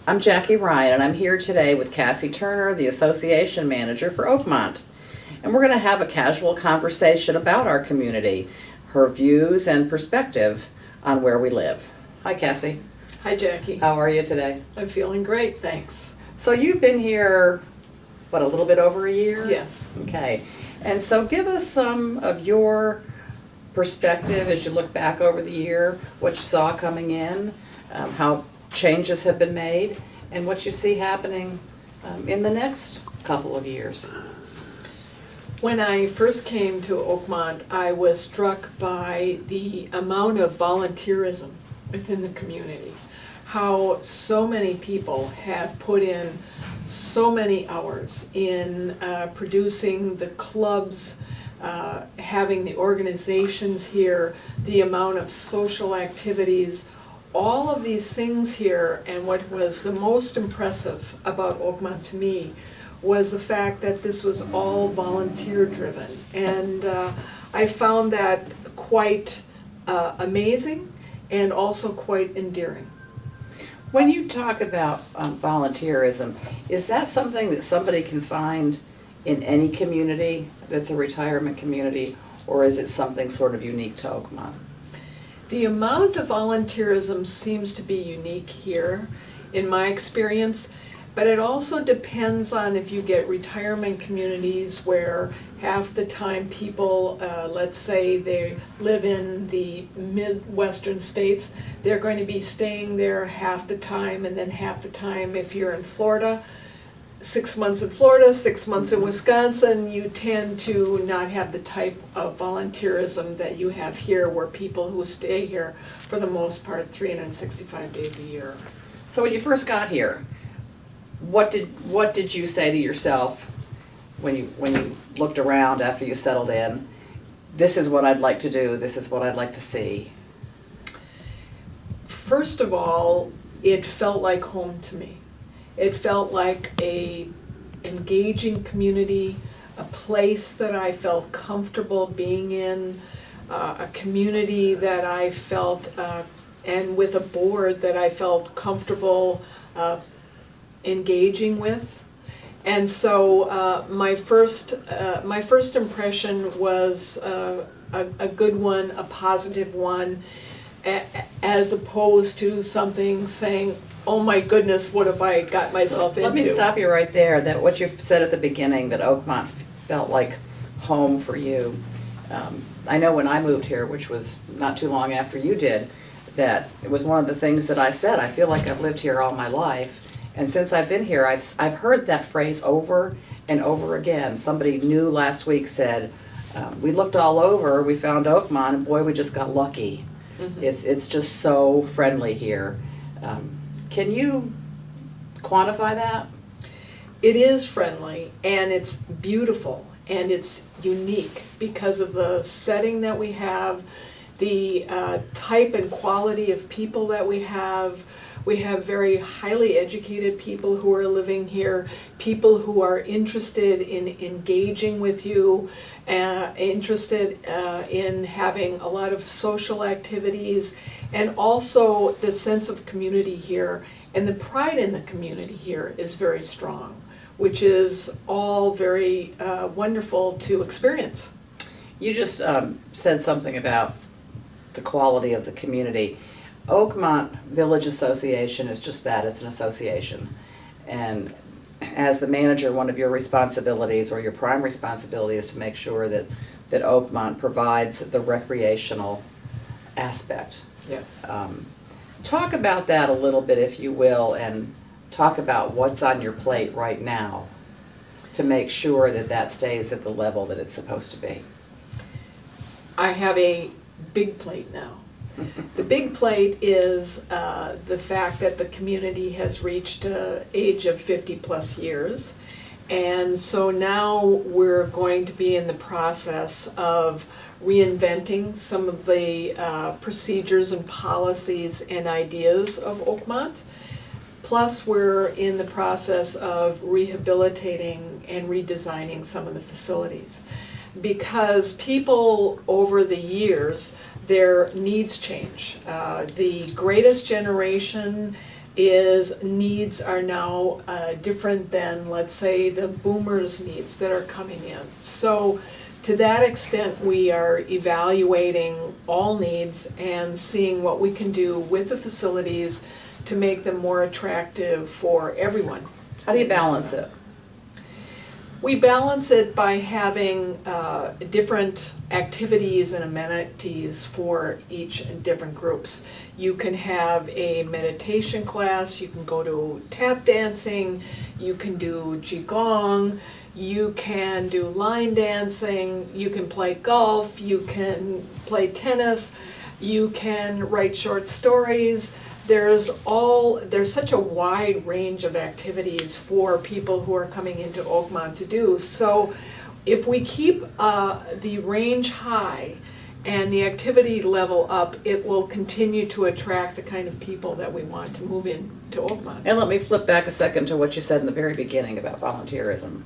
I'm Jackie Ryan, and I'm here today with Cassie Turner, the Association Manager for Oakmont. And we're going to have a casual conversation about our community, her views and perspective on where we live. Hi, Cassie. Hi, Jackie. How are you today? I'm feeling great, thanks. So you've been here, what, a little bit over a year? Yes. Okay. And so give us some of your perspective as you look back over the year, what you saw coming in, how changes have been made, and what you see happening in the next couple of years. When I first came to Oakmont, I was struck by the amount of volunteerism within the community. How so many people have put in so many hours in producing the clubs, having the organizations here, the amount of social activities, all of these things here. And what was the most impressive about Oakmont to me was the fact that this was all volunteer driven. And I found that quite amazing and also quite endearing. When you talk about volunteerism, is that something that somebody can find in any community that's a retirement community, or is it something sort of unique to Oakmont? The amount of volunteerism seems to be unique here, in my experience, but it also depends on if you get retirement communities where half the time people, let's say they live in the Midwestern states, they're going to be staying there half the time, and then half the time if you're in Florida, 6 months in Florida, 6 months in Wisconsin, you tend to not have the type of volunteerism that you have here, where people who stay here for the most part 365 days a year. So when you first got here, what did you say to yourself when you looked around after you settled in? This is what I'd like to do, this is what I'd like to see. First of all, it felt like home to me. It felt like a engaging community, a place that I felt comfortable being in, a community that I felt, and with a board that I felt comfortable engaging with. And so my first impression was a good one, a positive one, as opposed to something saying, oh my goodness, what have I got myself into? Let me stop you right there. That what you said at the beginning, that Oakmont felt like home for you. I know when I moved here, which was not too long after you did, that it was one of the things that I said. I feel like I've lived here all my life, and since I've been here, I've heard that phrase over and over again. Somebody new last week said, "We looked all over, we found Oakmont, and boy, we just got lucky." Mm-hmm. It's just so friendly here. Can you quantify that? It is friendly, and it's beautiful, and it's unique because of the setting that we have, the type and quality of people that we have. We have very highly educated people who are living here, people who are interested in engaging with you, interested in having a lot of social activities, and also the sense of community here. And the pride in the community here is very strong, which is all very wonderful to experience. You just said something about the quality of the community. Oakmont Village Association is just that, it's an association. And as the manager, one of your responsibilities, or your prime responsibility, is to make sure that Oakmont provides the recreational aspect. Yes. Talk about that a little bit, if you will, and talk about what's on your plate right now to make sure that that stays at the level that it's supposed to be. I have a big plate now. The big plate is the fact that the community has reached age of 50 plus years. And so now we're going to be in the process of reinventing some of the procedures and policies and ideas of Oakmont. Plus, we're in the process of rehabilitating and redesigning some of the facilities. Because people over the years, their needs change. The greatest generation is needs are now different than, let's say, the boomers' needs that are coming in. So to that extent, we are evaluating all needs and seeing what we can do with the facilities to make them more attractive for everyone. How do you balance it? We balance it by having different activities and amenities for each different groups. You can have a meditation class, you can go to tap dancing, you can do qigong, you can do line dancing, you can play golf, you can play tennis, you can write short stories. There's such a wide range of activities for people who are coming into Oakmont to do. So if we keep the range high and the activity level up, it will continue to attract the kind of people that we want to move into Oakmont. And let me flip back a second to what you said in the very beginning about volunteerism.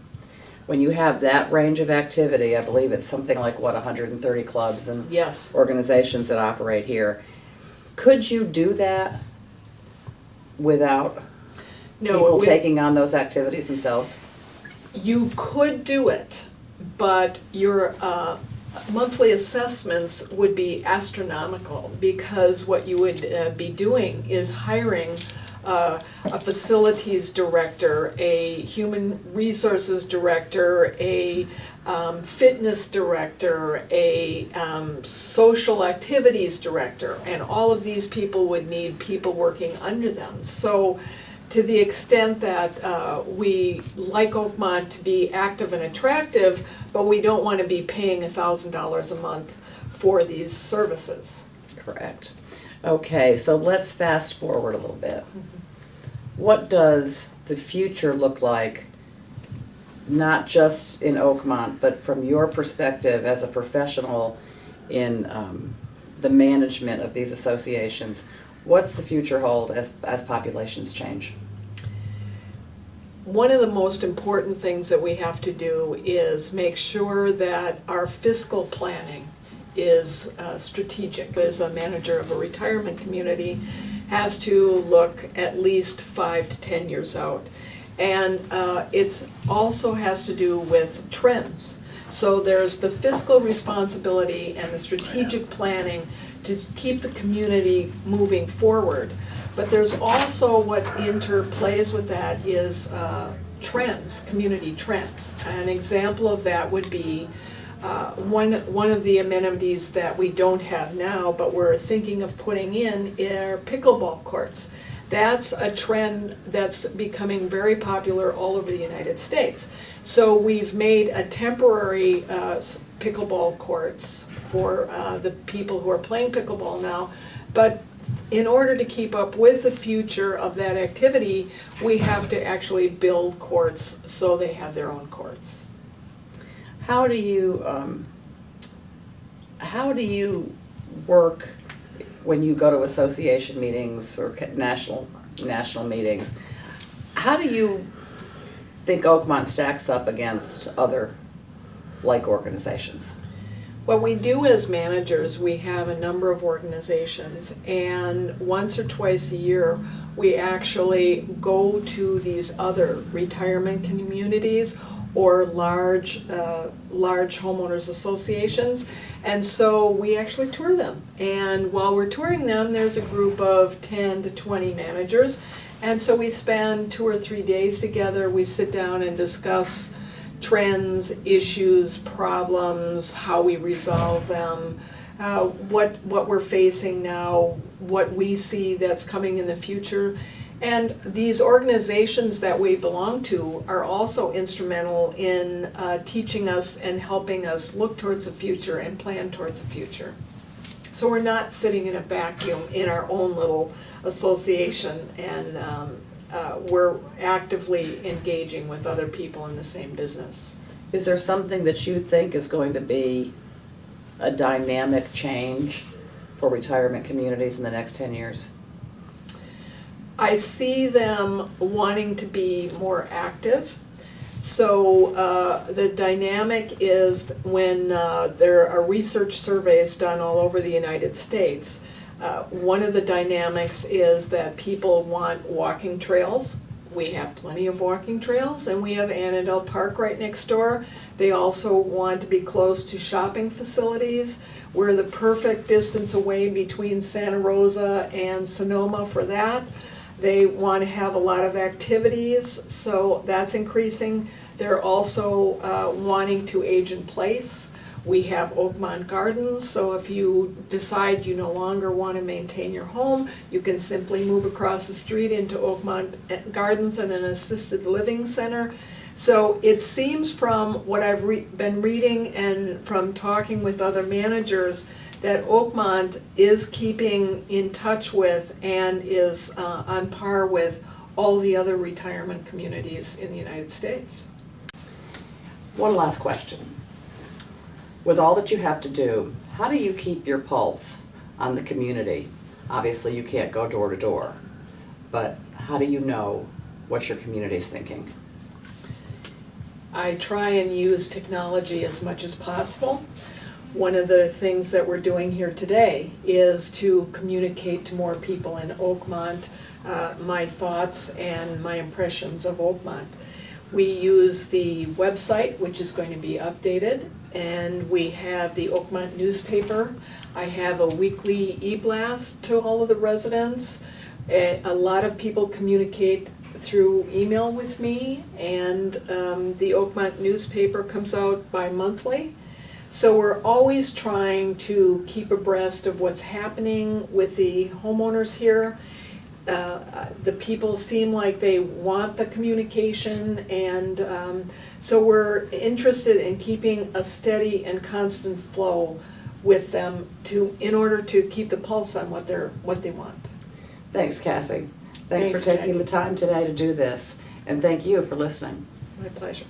When you have that range of activity, I believe it's something like, 130 clubs and Yes. organizations that operate here. Could you do that without people taking on those activities themselves? You could do it, but your monthly assessments would be astronomical, because what you would be doing is hiring a facilities director, a human resources director, a fitness director, a social activities director, and all of these people would need people working under them. So to the extent that we like Oakmont to be active and attractive, but we don't want to be paying $1,000 a month for these services. Correct. Okay, so let's fast forward a little bit. What does the future look like, not just in Oakmont, but from your perspective as a professional in the management of these associations? What's the future hold as populations change? One of the most important things that we have to do is make sure that our fiscal planning is strategic. As a manager of a retirement community, has to look at least 5 to 10 years out. And it also has to do with trends. So there's the fiscal responsibility and the strategic planning to keep the community moving forward. But there's also what interplays with that is trends, community trends. An example of that would be one of the amenities that we don't have now, but we're thinking of putting in, are pickleball courts. That's a trend that's becoming very popular all over the United States. So we've made a temporary pickleball courts for the people who are playing pickleball now, but in order to keep up with the future of that activity, we have to actually build courts so they have their own courts. How do you work when you go to association meetings or national meetings? How do you think Oakmont stacks up against other like organizations? What we do as managers, we have a number of organizations, and once or twice a year, we actually go to these other retirement communities or large homeowners associations, and so we actually tour them. And while we're touring them, there's a group of 10 to 20 managers, and so we spend 2 or 3 days together. We sit down and discuss trends, issues, problems, how we resolve them, what we're facing now, what we see that's coming in the future. And these organizations that we belong to are also instrumental in teaching us and helping us look towards the future and plan towards the future. So we're not sitting in a vacuum in our own little association, and we're actively engaging with other people in the same business. Is there something that you think is going to be a dynamic change for retirement communities in the next 10 years? I see them wanting to be more active. So the dynamic is when there are research surveys done all over the United States, One of the dynamics is that people want walking trails. We have plenty of walking trails, and we have Annandale Park right next door. They also want to be close to shopping facilities. We're the perfect distance away between Santa Rosa and Sonoma for that. They want to have a lot of activities, so that's increasing. They're also wanting to age in place. We have Oakmont Gardens, so if you decide you no longer want to maintain your home, you can simply move across the street into Oakmont Gardens and an assisted living center. So it seems from what I've been reading and from talking with other managers that Oakmont is keeping in touch with and is on par with all the other retirement communities in the United States. One last question. With all that you have to do, how do you keep your pulse on the community? Obviously, you can't go door to door, but how do you know what your community's thinking? I try and use technology as much as possible. One of the things that we're doing here today is to communicate to more people in Oakmont my thoughts and my impressions of Oakmont. We use the website, which is going to be updated, and we have the Oakmont newspaper. I have a weekly e-blast to all of the residents. A lot of people communicate through email with me, and the Oakmont newspaper comes out bi-monthly. So we're always trying to keep abreast of what's happening with the homeowners here. The people seem like they want the communication, and so we're interested in keeping a steady and constant flow with them in order to keep the pulse on what they want. Thanks, Cassie. Thanks for Thanks, taking Jackie. the time today to do this, and thank you for listening. My pleasure.